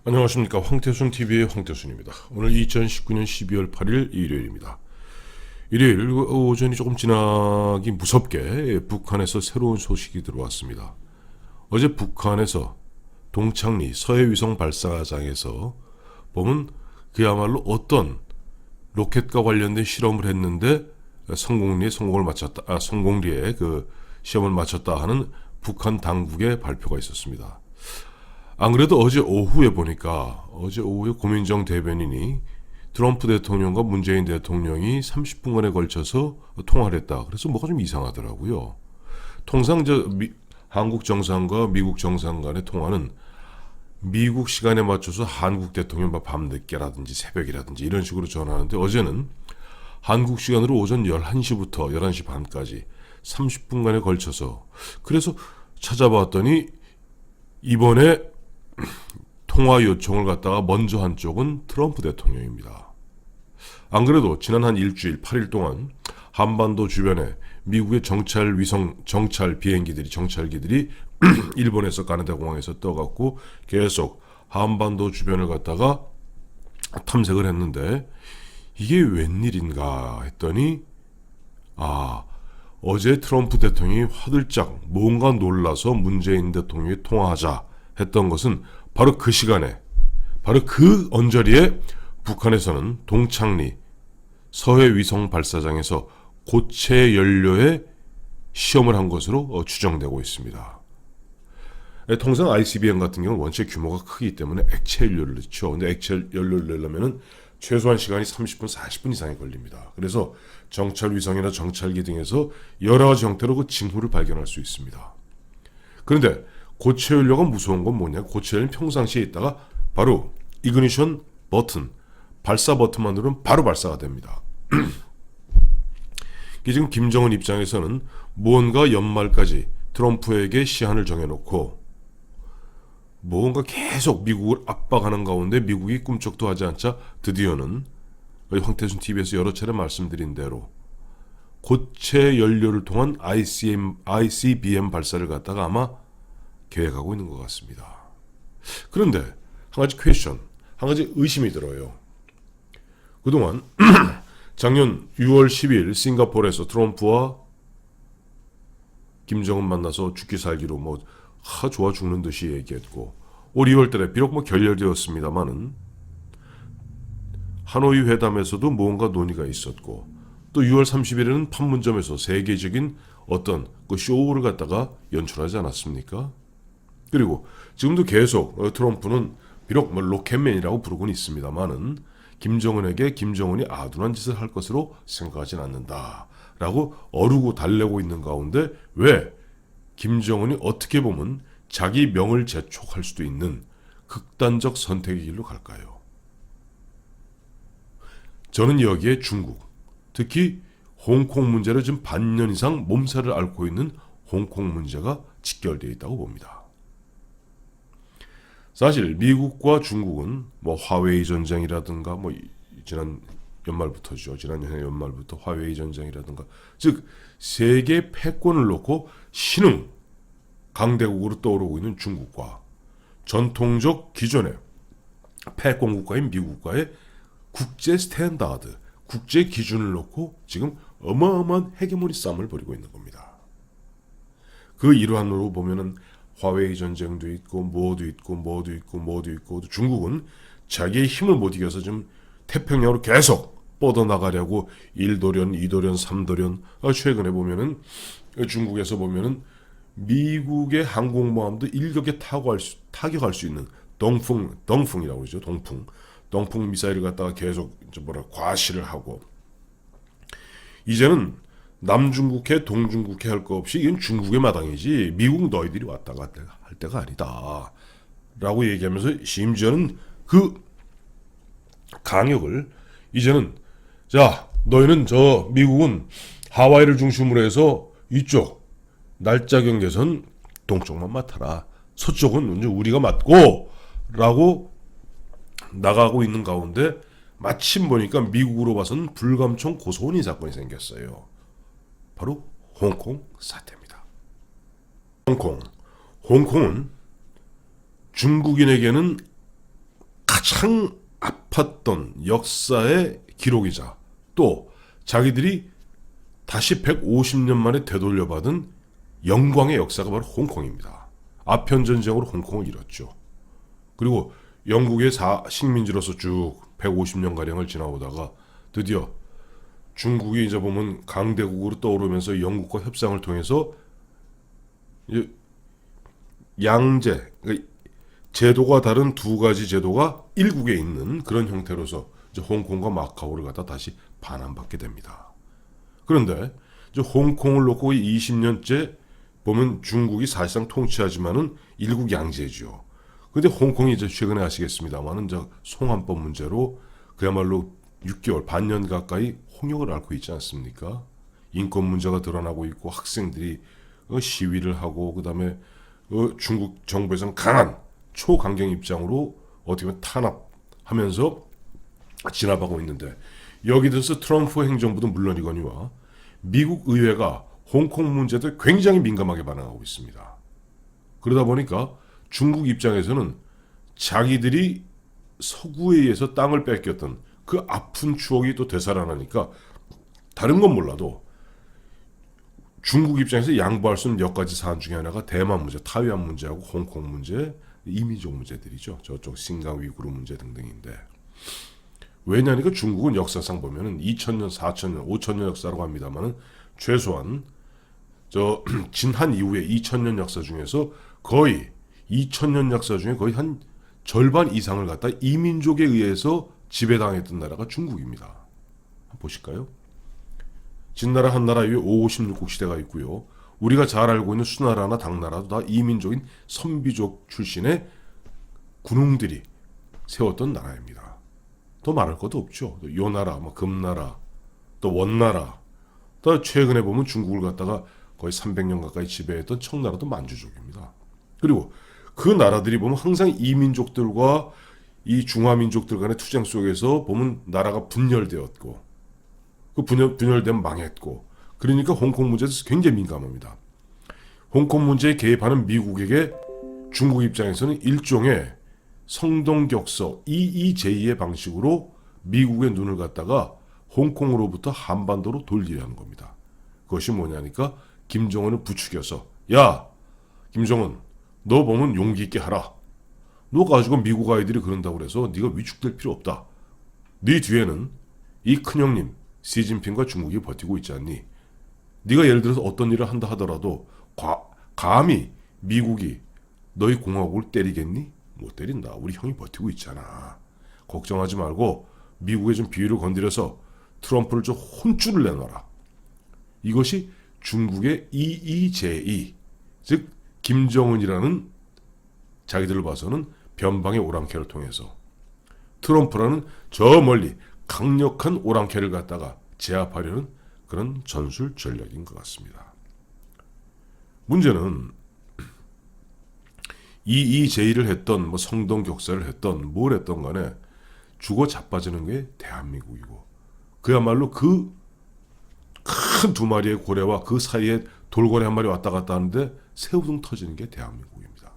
안녕하십니까. 황태순 TV의 황태순입니다. 오늘 2019년 12월 8일 일요일입니다. 일요일 오전이 조금 지나기 무섭게 북한에서 새로운 소식이 들어왔습니다. 어제 북한에서 동창리 서해위성 발사장에서 보면 그야말로 어떤 로켓과 관련된 실험을 했는데 성공리에 그 시험을 마쳤다 하는 북한 당국의 발표가 있었습니다. 안 그래도 어제 오후에 고민정 대변인이 트럼프 대통령과 문재인 대통령이 30분간에 걸쳐서 통화를 했다. 그래서 뭐가 좀 이상하더라고요. 통상 한국 정상과 미국 정상 간의 통화는 미국 시간에 맞춰서 한국 대통령 밤늦게라든지 새벽이라든지 이런 식으로 전화하는데, 어제는 한국 시간으로 오전 11시부터 11시 반까지 30분간에 걸쳐서, 그래서 찾아봤더니 이번에 통화 요청을 갖다가 먼저 한 쪽은 트럼프 대통령입니다. 안 그래도 지난 한 일주일 8일 동안 한반도 주변에 미국의 정찰기들이 일본에서 가나다 공항에서 떠갖고 계속 한반도 주변을 갖다가 탐색을 했는데, 이게 웬일인가 했더니 어제 트럼프 대통령이 화들짝 뭔가 놀라서 문재인 대통령이 통화하자 했던 것은 바로 그 시간에, 바로 그 언저리에 북한에서는 동창리 서해위성 발사장에서 고체 연료의 시험을 한 것으로 추정되고 있습니다. 통상 ICBM 같은 경우는 원체 규모가 크기 때문에 액체 연료를 넣죠. 근데 액체 연료를 넣으려면 최소한 시간이 30분, 40분 이상이 걸립니다. 그래서 정찰위성이나 정찰기 등에서 여러 가지 형태로 그 징후를 발견할 수 있습니다. 그런데 고체 연료가 무서운 건 뭐냐? 고체 연료는 평상시에 있다가 바로 이그니션 버튼, 발사 버튼만 누르면 바로 발사가 됩니다. 지금 김정은 입장에서는 무언가 연말까지 트럼프에게 시한을 정해놓고 뭔가 계속 미국을 압박하는 가운데 미국이 꿈쩍도 하지 않자 드디어는 황태순 TV에서 여러 차례 말씀드린 대로 고체 연료를 통한 ICBM 발사를 갖다가 아마 계획하고 있는 것 같습니다. 그런데 한 가지 의심이 들어요. 그동안 작년 6월 10일 싱가포르에서 트럼프와 김정은 만나서 죽기 살기로 좋아 죽는 듯이 얘기했고, 올 2월 달에 비록 결렬되었습니다만은 하노이 회담에서도 뭔가 논의가 있었고, 또 6월 30일에는 판문점에서 세계적인 어떤 그 쇼를 갖다가 연출하지 않았습니까? 그리고 지금도 계속 트럼프는 비록 로켓맨이라고 부르곤 있습니다만은 김정은에게 김정은이 아둔한 짓을 할 것으로 생각하진 않는다라고 어르고 달래고 있는 가운데, 왜 김정은이 어떻게 보면 자기 명을 재촉할 수도 있는 극단적 선택의 길로 갈까요? 저는 여기에 중국, 특히 홍콩 문제를 지금 반년 이상 몸살을 앓고 있는 홍콩 문제가 직결되어 있다고 봅니다. 사실 미국과 중국은 화웨이 전쟁이라든가 지난 연해 연말부터 화웨이 전쟁이라든가, 즉 세계 패권을 놓고 신흥 강대국으로 떠오르고 있는 중국과 전통적 기존의 패권 국가인 미국과의 국제 스탠다드, 국제 기준을 놓고 지금 어마어마한 헤게모니 싸움을 벌이고 있는 겁니다. 그 일환으로 보면은 화웨이 전쟁도 있고 뭐도 있고 중국은 자기의 힘을 못 이겨서 지금 태평양으로 계속 뻗어나가려고 1도련, 2도련, 3도련, 최근에 보면은 중국에서 보면은 미국의 항공모함도 일격에 타격할 수 있는 덩풍이라고 그러죠. 덩풍 미사일을 갖다가 계속 과시를 하고, 이제는 남중국해, 동중국해 할 거 없이 이건 중국의 마당이지 미국 너희들이 왔다 갔다 할 때가 아니다 라고 얘기하면서, 심지어는 그 강역을 이제는 너희는 미국은 하와이를 중심으로 해서 이쪽 날짜 경계선 동쪽만 맡아라, 서쪽은 이제 우리가 맡고 라고 나가고 있는 가운데, 마침 보니까 미국으로 봐서는 불감총 고소원이 사건이 생겼어요. 바로 홍콩 사태입니다. 홍콩은 중국인에게는 가장 아팠던 역사의 기록이자 또 자기들이 다시 150년 만에 되돌려받은 영광의 역사가 바로 홍콩입니다. 아편전쟁으로 홍콩을 잃었죠. 그리고 영국의 식민지로서 쭉 150년가량을 지나오다가 드디어 중국이 이제 보면 강대국으로 떠오르면서 영국과 협상을 통해서 이제 양제, 그러니까 제도가 다른 두 가지 제도가 일국에 있는 그런 형태로서 이제 홍콩과 마카오를 갖다 다시 반환받게 됩니다. 그런데 이제 홍콩을 놓고 20년째 보면 중국이 사실상 통치하지만은 일국 양제죠. 근데 홍콩이 이제 최근에 아시겠습니다만은 저 송환법 문제로 그야말로 6개월, 반년 가까이 홍역을 앓고 있지 않습니까? 인권 문제가 드러나고 있고 학생들이 시위를 하고 그다음에 중국 정부에서는 강한 초강경 입장으로 어떻게 보면 탄압하면서 진압하고 있는데 여기 들어서 트럼프 행정부도 물론이거니와 미국 의회가 홍콩 문제도 굉장히 민감하게 반응하고 있습니다. 그러다 보니까 중국 입장에서는 자기들이 서구에 의해서 땅을 뺏겼던 그 아픈 추억이 또 되살아나니까 다른 건 몰라도 중국 입장에서 양보할 수 없는 몇 가지 사안 중에 하나가 대만 문제, 타이완 문제하고 홍콩 문제, 이민족 문제들이죠. 저쪽 신강 위구르 문제 등등인데 왜냐니까 중국은 역사상 보면은 2000년, 4000년, 5000년 역사라고 합니다만은 최소한 저 진한 이후에 2000년 역사 중에서 거의 2000년 역사 중에 거의 한 절반 이상을 갖다 이민족에 의해서 지배당했던 나라가 중국입니다. 한번 보실까요? 진나라 한나라 이후에 56국 시대가 있고요. 우리가 잘 알고 있는 수나라나 당나라도 다 이민족인 선비족 출신의 군웅들이 세웠던 나라입니다. 더 말할 것도 없죠. 요나라, 금나라, 또 원나라, 또 최근에 보면 중국을 갖다가 거의 300년 가까이 지배했던 청나라도 만주족입니다. 그리고 그 나라들이 보면 항상 이민족들과 이 중화민족들 간의 투쟁 속에서 보면 나라가 분열되었고 그 분열되면 망했고 그러니까 홍콩 문제에 대해서 굉장히 민감합니다. 홍콩 문제에 개입하는 미국에게 중국 입장에서는 일종의 성동격서 EEJ의 방식으로 미국의 눈을 갖다가 홍콩으로부터 한반도로 돌리려는 겁니다. 그것이 뭐냐니까 김정은을 부추겨서 야 김정은 너 보면 용기 있게 하라. 너 가지고 미국 아이들이 그런다고 그래서 네가 위축될 필요 없다. 네 뒤에는 이 큰형님 시진핑과 중국이 버티고 있지 않니? 네가 예를 들어서 어떤 일을 한다 하더라도 감히 미국이 너희 공화국을 때리겠니? 못 때린다. 우리 형이 버티고 있잖아. 걱정하지 말고 미국의 좀 비위를 건드려서 트럼프를 좀 혼쭐을 내놔라. 이것이 중국의 EEJE 즉 김정은이라는 자기들을 봐서는 변방의 오랑캐를 통해서 트럼프라는 저 멀리 강력한 오랑캐를 갖다가 제압하려는 그런 전술 전략인 것 같습니다. 문제는 EEJ를 했던 성동격사를 했던 뭘 했던 간에 죽어 자빠지는 게 대한민국이고 그야말로 그 큰 두 마리의 고래와 그 사이에 돌고래 한 마리 왔다 갔다 하는데 새우등 터지는 게 대한민국입니다.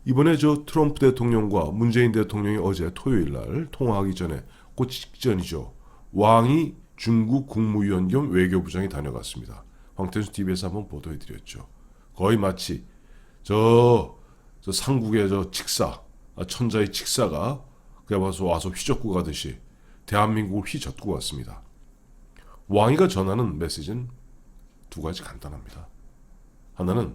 이번에 저 트럼프 대통령과 문재인 대통령이 어제 토요일 날 통화하기 전에 그 직전이죠. 왕이 중국 국무위원 겸 외교부장이 다녀갔습니다. 황태순 TV에서 한번 보도해드렸죠. 거의 마치 저 상국의 저 칙사, 천자의 칙사가 그냥 와서 휘젓고 가듯이 대한민국을 휘젓고 왔습니다. 왕이가 전하는 메시지는 두 가지 간단합니다. 하나는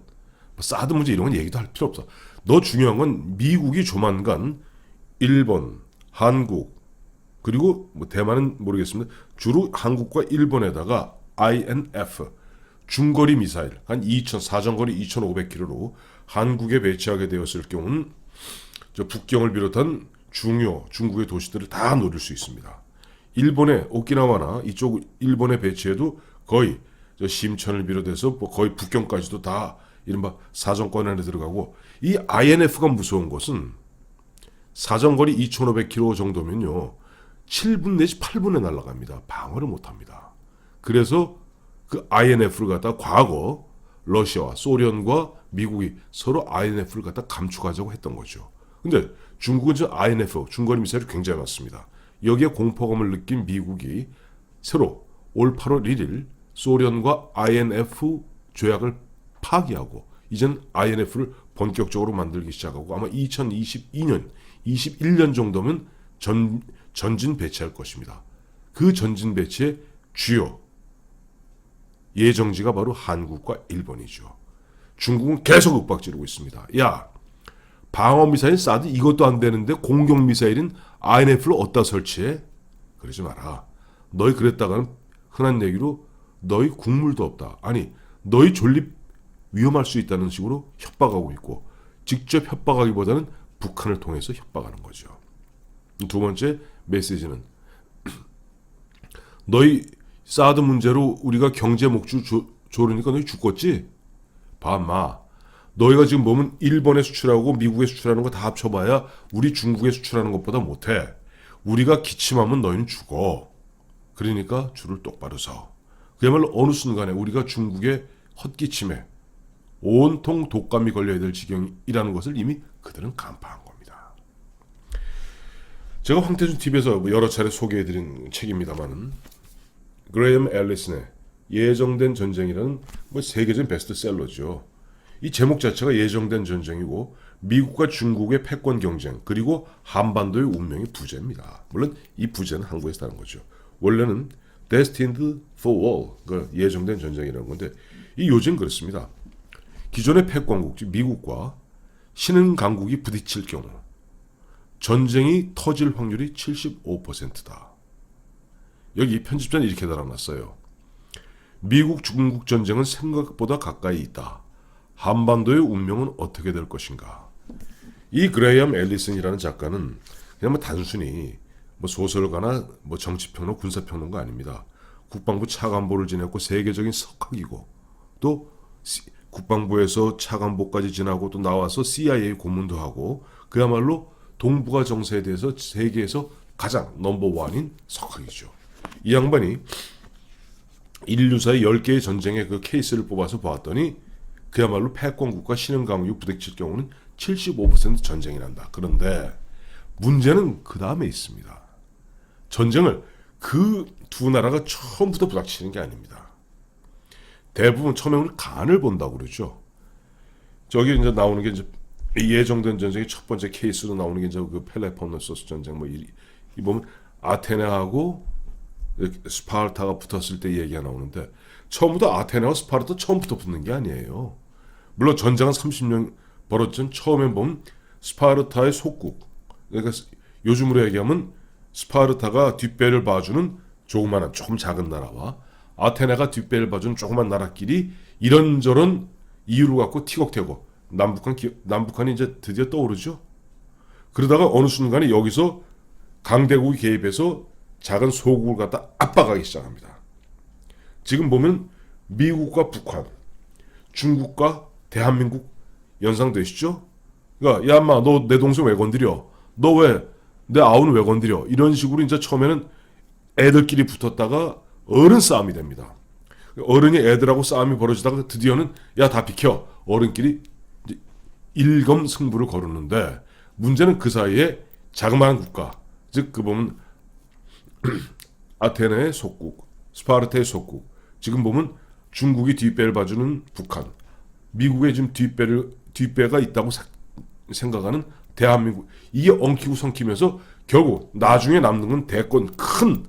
사드 문제 이런 건 얘기도 할 필요 없어. 너 중요한 건 미국이 조만간 일본, 한국 그리고 대만은 모르겠습니다. 주로 한국과 일본에다가 INF 중거리 미사일 한 사정거리 2,500km로 한국에 배치하게 되었을 경우는 저 북경을 비롯한 중요 중국의 도시들을 다 노릴 수 있습니다. 일본의 오키나와나 이쪽 일본에 배치해도 거의 저 심천을 비롯해서 거의 북경까지도 다 이른바 사정권 안에 들어가고 이 INF가 무서운 것은 사정거리 2,500km 정도면요 7분 내지 8분에 날아갑니다. 방어를 못합니다. 그래서 그 INF를 갖다 과거 러시아와 소련과 미국이 서로 INF를 갖다 감축하자고 했던 거죠. 근데 중국은 저 INF, 중거리 미사일이 굉장히 많습니다. 여기에 공포감을 느낀 미국이 새로 올 8월 1일 소련과 INF 조약을 파기하고 이젠 INF를 본격적으로 만들기 시작하고 아마 2022년, 21년 정도면 전진 배치할 것입니다. 그 전진 배치의 주요 예정지가 바로 한국과 일본이죠. 중국은 계속 윽박지르고 있습니다. 야, 방어미사일 사드 이것도 안 되는데 공격미사일인 INF를 어디다 설치해? 그러지 마라. 너희 그랬다가는 흔한 얘기로 너희 국물도 없다. 아니, 너희 존립 위험할 수 있다는 식으로 협박하고 있고 직접 협박하기보다는 북한을 통해서 협박하는 거죠. 두 번째 메시지는 너희 사드 문제로 우리가 경제 목줄 조르니까 너희 죽겠지? 봐마. 너희가 지금 보면 일본에 수출하고 미국에 수출하는 거 다 합쳐봐야 우리 중국에 수출하는 것보다 못해. 우리가 기침하면 너희는 죽어. 그러니까 줄을 똑바로 서. 그야말로 어느 순간에 우리가 중국의 헛기침에 온통 독감이 걸려야 될 지경이라는 것을 이미 그들은 간파한 겁니다. 제가 황태준 TV에서 여러 차례 소개해드린 책입니다만은 그레이엄 앨리슨의 예정된 전쟁이라는 세계적인 베스트셀러죠. 이 제목 자체가 예정된 전쟁이고 미국과 중국의 패권 경쟁 그리고 한반도의 운명의 부재입니다. 물론 이 부재는 한국에서 다른 거죠. 원래는 Destined for War, 그 예정된 전쟁이라는 건데 이 요즘 그렇습니다. 기존의 패권국, 즉 미국과 신흥 강국이 부딪힐 경우 전쟁이 터질 확률이 75%다. 여기 편집자는 이렇게 달아놨어요. 미국 중국 전쟁은 생각보다 가까이 있다. 한반도의 운명은 어떻게 될 것인가. 이 그레이엄 앨리슨이라는 작가는 그냥 단순히 소설가나 정치평론, 군사평론가 아닙니다. 국방부 차관보를 지냈고 세계적인 석학이고 또 국방부에서 차관보까지 지나고 또 나와서 CIA 고문도 하고 그야말로 동북아 정세에 대해서 세계에서 가장 넘버원인 석학이죠. 이 양반이 인류사의 10개의 전쟁의 그 케이스를 뽑아서 보았더니 그야말로 패권국과 신흥강국이 부딪힐 경우는 75% 전쟁이 난다. 그런데 문제는 그 다음에 있습니다. 전쟁을 그 두 나라가 처음부터 부닥치는 게 아닙니다. 대부분 처음에 우리 간을 본다고 그러죠. 저기 이제 나오는 게 이제 예정된 전쟁의 첫 번째 케이스로 나오는 게 이제 그 펠로폰네소스 전쟁 이 보면 아테네하고 스파르타가 붙었을 때 얘기가 나오는데 처음부터 아테네와 스파르타 처음부터 붙는 게 아니에요. 물론 전쟁은 30년 벌어진 처음에 보면 스파르타의 속국 그러니까 요즘으로 얘기하면 스파르타가 뒷배를 봐주는 조그마한 조금 작은 나라와 아테네가 뒷배를 봐주는 조그만 나라끼리 이런저런 이유를 갖고 티격태고 남북한이 이제 드디어 떠오르죠. 그러다가 어느 순간에 여기서 강대국이 개입해서 작은 소국을 갖다 압박하기 시작합니다. 지금 보면 미국과 북한, 중국과 대한민국 연상되시죠? 그러니까 야 인마 너 내 동생 왜 건드려? 너 왜 내 아우는 왜 건드려? 이런 식으로 이제 처음에는 애들끼리 붙었다가 어른 싸움이 됩니다. 어른이 애들하고 싸움이 벌어지다가 드디어는 야 다 비켜. 어른끼리 일검승부를 거르는데 문제는 그 사이에 자그마한 국가 즉 그 보면 아테네의 속국, 스파르타의 속국 지금 보면 중국이 뒷배를 봐주는 북한 미국의 지금 뒷배가 있다고 생각하는 대한민국 이게 엉키고 성키면서 결국 나중에 남는 건 대권 큰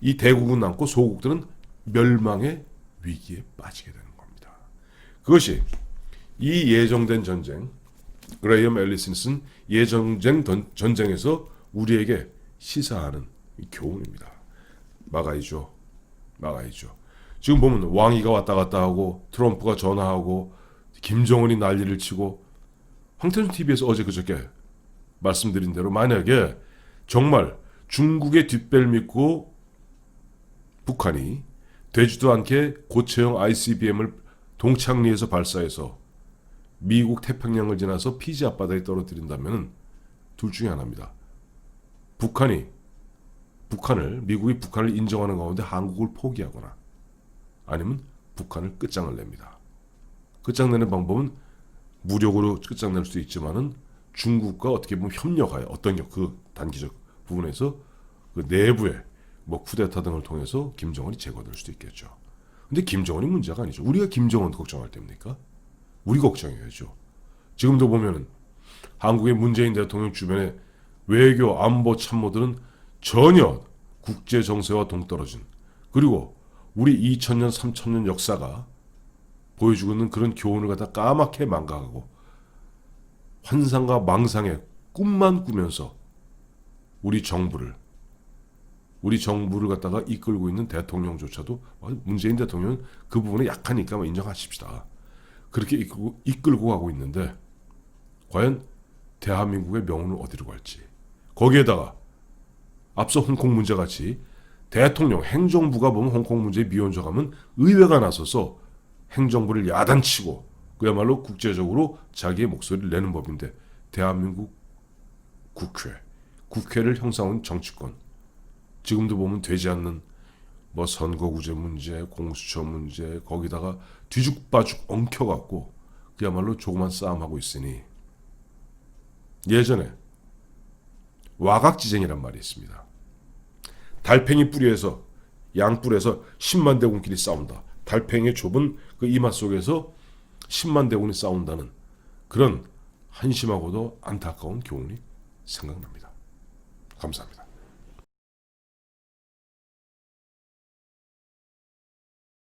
이 대국은 남고 소국들은 멸망의 위기에 빠지게 되는 겁니다. 그것이 이 예정된 전쟁 그레이엄 앨리슨이 쓴 예정된 전쟁에서 우리에게 시사하는 교훈입니다. 막아야죠. 지금 보면 왕이가 왔다 갔다 하고 트럼프가 전화하고 김정은이 난리를 치고 황태준 TV에서 어제 그저께 말씀드린 대로 만약에 정말 중국의 뒷배를 믿고 북한이 되지도 않게 고체형 ICBM을 동창리에서 발사해서 미국 태평양을 지나서 피지 앞바다에 떨어뜨린다면 둘 중에 하나입니다. 미국이 북한을 인정하는 가운데 한국을 포기하거나 아니면 북한을 끝장을 냅니다. 끝장내는 방법은 무력으로 끝장낼 수도 있지만은 중국과 어떻게 보면 협력하여 어떤 그 단기적 부분에서 그 내부에 뭐 쿠데타 등을 통해서 김정은이 제거될 수도 있겠죠. 근데 김정은이 문제가 아니죠. 우리가 김정은 걱정할 때입니까? 우리 걱정해야죠. 지금도 보면은 한국의 문재인 대통령 주변에 외교 안보 참모들은 전혀 국제 정세와 동떨어진, 그리고 우리 2000년 3000년 역사가 보여주고 있는 그런 교훈을 갖다 까맣게 망각하고 환상과 망상의 꿈만 꾸면서 우리 정부를 갖다가 이끌고 있는 대통령조차도, 문재인 대통령은 그 부분에 약하니까 인정하십시다. 그렇게 이끌고 가고 있는데 과연 대한민국의 명운은 어디로 갈지, 거기에다가 앞서 홍콩 문제 같이 대통령, 행정부가 보면 홍콩 문제에 미온적하면 의회가 나서서 행정부를 야단치고 그야말로 국제적으로 자기의 목소리를 내는 법인데, 대한민국 국회를 형성한 정치권, 지금도 보면 되지 않는 뭐 선거구제 문제, 공수처 문제, 거기다가 뒤죽바죽 엉켜갖고 그야말로 조그만 싸움하고 있으니, 예전에 와각지쟁이란 말이 있습니다. 달팽이 뿌리에서 양뿔에서 10만 대군끼리 싸운다. 달팽이의 좁은 그 이마 속에서 10만 대군이 싸운다는 그런 한심하고도 안타까운 교훈이 생각납니다. 감사합니다.